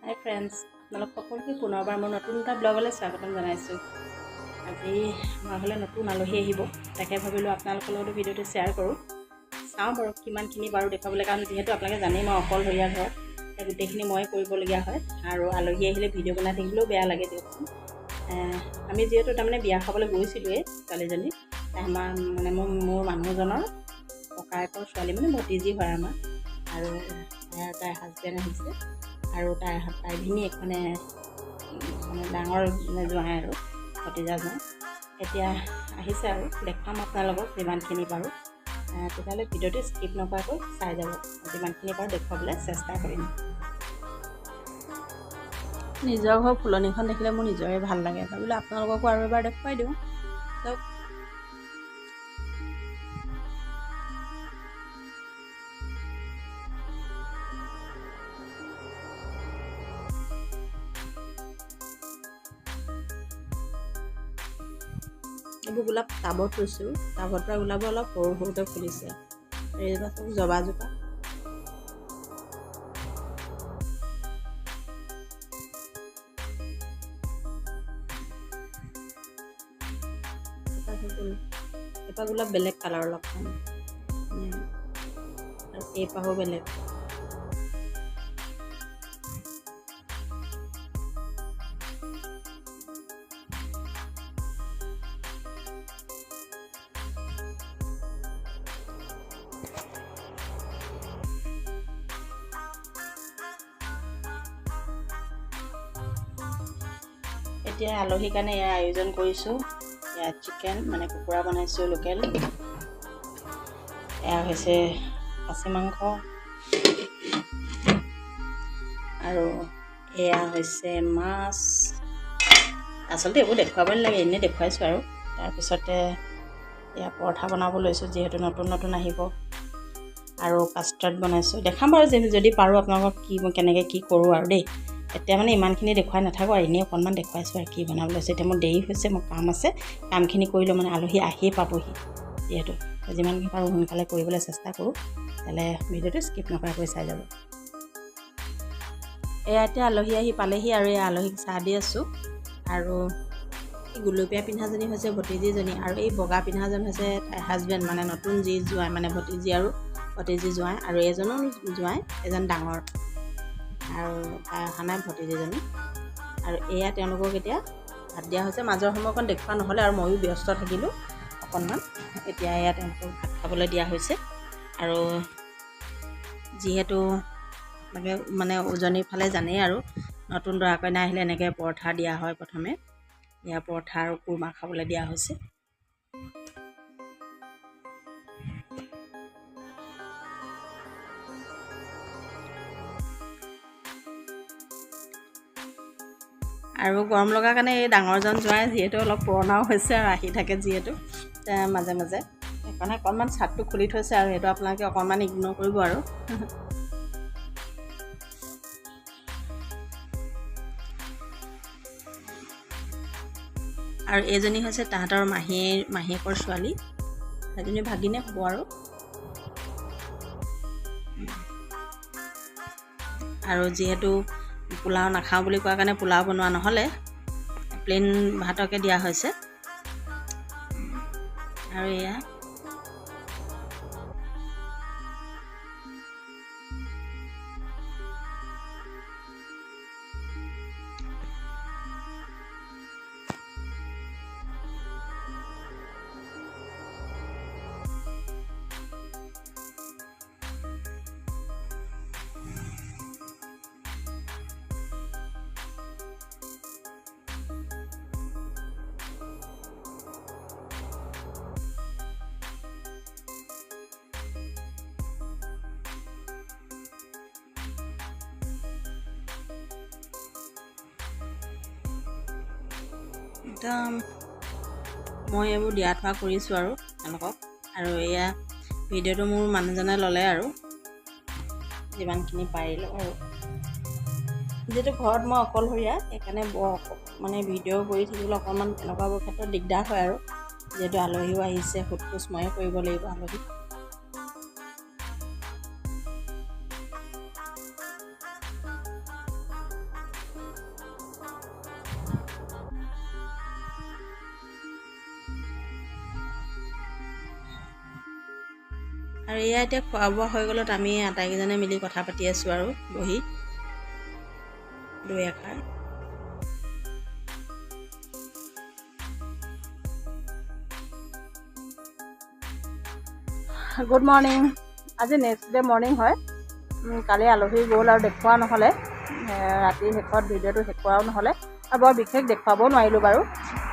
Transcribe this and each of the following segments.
হাই friends, আপোনালোক সকলোকে পুনৰবাৰ মোৰ নতুন এটা ব্লগলৈ স্বাগতম জনাইছোঁ। আজি আমাৰ ঘৰলৈ নতুন আলহী আহিব, তাকে ভাবিলোঁ আপোনালোকৰ লগতো ভিডিঅ'টো শ্বেয়াৰ কৰোঁ। চাওঁ বাৰু কিমানখিনি বাৰু দেখুৱাবলৈ, কাৰণ যিহেতু আপোনালোকে জানেই মই অকলশৰীয়া ঘৰত, গোটেইখিনি ময়ে কৰিবলগীয়া হয় আৰু আলহী আহিলে ভিডিঅ' বনাই থাকিবলৈও বেয়া লাগে দিয়কচোন। আমি যিহেতু তাৰমানে বিয়া খাবলৈ গৈছিলোঁৱেই ছোৱালীজনী, আমাৰ মানে মোৰ মানুহজনৰ ককায়েকৰ ছোৱালী, মানে ভতিজী হয় আমাৰ, আৰু তাইৰ হাজবেণ্ড আহিছে আৰু তাইৰ ভিনীয়েক মানে ডাঙৰ জোঁৱাই আৰু ভতিজা জোঁৱাই এতিয়া আহিছে আৰু দেখুৱাম আপোনালোকক যিমানখিনি পাৰোঁ। তেতিয়াহ'লে ভিডিঅ'টো স্কিপ নকৰাকৈ চাই যাব, যিমানখিনি পাৰোঁ দেখুৱাবলৈ চেষ্টা কৰিম। নিজৰ ঘৰ ফুলনিখন দেখিলে মোৰ নিজৰে ভাল লাগে, ভাবিলোঁ আপোনালোককো আৰু এবাৰ দেখুৱাই দিওঁ। চাওক এইবোৰ গোলাপ টাবত থৈছোঁ, টাবত পৰা গোলাপবোৰ অলপ সৰু সৰুকৈ ফুলিছে। এইজোপা চাওক জবাজোপা, এপাহ গোলাপ বেলেগ কালাৰ অলপমান, আৰু এইপাহো বেলেগ। এতিয়া আলহীৰ কাৰণে ইয়াৰ আয়োজন কৰিছোঁ। এয়া চিকেন, মানে কুকুৰা বনাইছোঁ লোকেল, এয়া হৈছে খাচী মাংস, আৰু এয়া হৈছে মাছ। আচলতে এইবোৰ দেখুৱাব নালাগে, এনেই দেখুৱাইছোঁ আৰু। তাৰপিছতে এয়া পৰঠা বনাব লৈছোঁ, যিহেতু নতুন নতুন আহিব, আৰু কাষ্টাৰ্ড বনাইছোঁ। দেখাম বাৰু যদি পাৰোঁ আপোনালোকক কেনেকৈ কি কৰোঁ আৰু দেই। এতিয়া মানে ইমানখিনি দেখুৱাই নাথাকোঁ আৰু এনেই অকণমান দেখুৱাইছোঁ আৰু কি বনাবলৈ লৈছোঁ। এতিয়া মোৰ দেৰি হৈছে, মোৰ কাম আছে, কামখিনি কৰিলোঁ মানে আলহী আহিয়ে পাবহি, যিহেতু যিমানখিনি পাৰোঁ সোনকালে কৰিবলৈ চেষ্টা কৰোঁ। তেতিয়াহ'লে ভিডিঅ'টো স্কিপ নকৰাকৈ চাই যাব। এয়া এতিয়া আলহী আহি পালেহি আৰু এই আলহীক চাহ দি আছোঁ। আৰু এই গুলপীয়া পিন্ধাজনী হৈছে ভতিজীজনী, আৰু এই বগা পিন্ধাজন হৈছে তাইৰ হাজবেণ্ড, মানে নতুন যি জোঁৱাই, মানে ভতিজী আৰু ভতিজী জোঁৱাই, আৰু এজনো জোঁৱাই, এজন ডাঙৰ, আৰু তাই অহা নাই ভতিজীজনী। আৰু এয়া তেওঁলোকক এতিয়া ভাত দিয়া হৈছে। মাজৰ সময়কণ দেখুওৱা নহ'লে আৰু ময়ো ব্যস্ত থাকিলোঁ অকণমান। এতিয়া এয়া তেওঁলোকক ভাত খাবলৈ দিয়া হৈছে। আৰু যিহেতু মানে উজনিৰ ফালে জানেই আৰু, নতুন দৰা কইনা আহিলে এনেকৈ পৰঠা দিয়া হয় প্ৰথমে। এয়া পৰঠা আৰু কুৰমা খাবলৈ দিয়া হৈছে। আৰু গৰম লগাৰ কাৰণে এই ডাঙৰজন জোঁৱাই, যিহেতু অলপ পুৰণাও হৈছে আৰু আহি থাকে যিহেতু মাজে মাজে, সেইকাৰণে অকণমান ছাদটো খুলি থৈছে, আৰু সেইটো আপোনালোকে অকণমান ইগন'ৰ কৰিব আৰু। আৰু এইজনী হৈছে তাহাঁতৰ মাহীয়েকৰ ছোৱালী, সেইজনী ভাগিনে হ'ব আৰু। আৰু যিহেতু পোলাও নাখাওঁ বুলি কোৱাৰ কাৰণে পোলাও বনোৱা নহ'লে, প্লেইন ভাতকে দিয়া হৈছে। আৰু এয়া একদম মই এইবোৰ দিয়া থোৱা কৰিছোঁ আৰু তেওঁলোকক। আৰু এয়া ভিডিঅ'টো মোৰ মানুহজনে ল'লে আৰু যিমানখিনি পাৰিলোঁ। আৰু যিহেতু ঘৰত মই অকলশৰীয়া, সেইকাৰণে মানে ভিডিঅ' কৰি থাকিবলৈ অকণমান তেনেকুৱাবোৰ ক্ষেত্ৰত দিগদাৰ হয় আৰু। যিহেতু আলহীও আহিছে, সোধ পোছ ময়ে কৰিব লাগিব আলহীক। আৰু এয়া এতিয়া খোৱা বোৱা হৈ গ'লত আমি আটাইকেইজনে মিলি কথা পাতি আছোঁ আৰু বহি দুই এষাৰ। Good morning. আজি নেক্সট ডে মৰ্ণিং হয়। কালি আলহী গ'ল আৰু দেখুওৱা নহ'লে, ৰাতি শেষত ভিডিঅ'টো শেষ কৰাও নহ'লে আৰু বৰ বিশেষ দেখুৱাবও নোৱাৰিলোঁ বাৰু,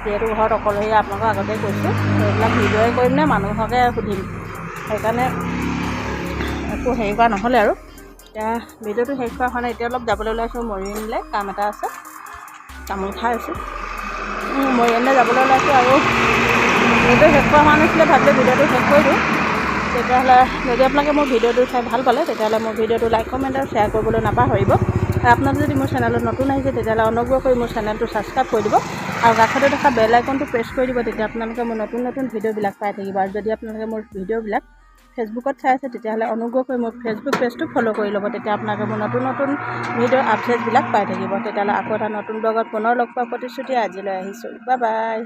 যিহেতু ঘৰত অকলশৰীয়া আপোনালোকক আগতে কৈছোঁ। এইবিলাক ভিডিঅ'ই কৰিম নে মানুহকে সুধিম, সেইকাৰণে একো হেৰি কৰা নহ'লে আৰু। এতিয়া ভিডিঅ'টো শেষ কৰা হোৱা নাই। এতিয়া অলপ যাবলৈ ওলাইছোঁ মৰিয়নিলৈ, কাম এটা আছে। তামোল খাই আছোঁ, মৰিয়নিলৈ যাবলৈ ওলাইছোঁ। আৰু ভিডিঅ'টো শেষ কৰা হোৱা নাছিলে, ভাবিলোঁ ভিডিঅ'টো শেষ কৰি দিওঁ। তেতিয়াহ'লে যদি আপোনালোকে মোৰ ভিডিঅ'টো চাই ভাল পালে, তেতিয়াহ'লে মোৰ ভিডিঅ'টো লাইক কমেণ্ট আৰু শ্বেয়াৰ কৰিবলৈ নাপাহৰিব। আৰু আপোনালোকে যদি মোৰ চেনেলত নতুন আহিছে, তেতিয়াহ'লে অনুগ্ৰহ কৰি মোৰ চেনেলটো ছাবস্ক্ৰাইব কৰি দিব আৰু কাষতে থকা বেল আইকনটো প্ৰেছ কৰি দিব। তেতিয়া আপোনালোকে মোৰ নতুন নতুন ভিডিঅ'বিলাক পাই থাকিব। আৰু যদি আপোনালোকে মোৰ ভিডিঅ'বিলাক ফেচবুকত চাই আছে, তেতিয়াহ'লে অনুগ্ৰহ কৰি মোৰ ফেচবুক পেজটো ফ'ল' কৰি ল'ব। তেতিয়া আপোনালোকে মোৰ নতুন নতুন ভিডিঅ' আপডেটবিলাক পাই থাকিব। তেতিয়াহ'লে আকৌ এটা নতুন ব্লগত পুনৰ লগ পোৱাৰ প্ৰতিশ্ৰুতি আজিলৈ আহিছোঁ। Bye bye.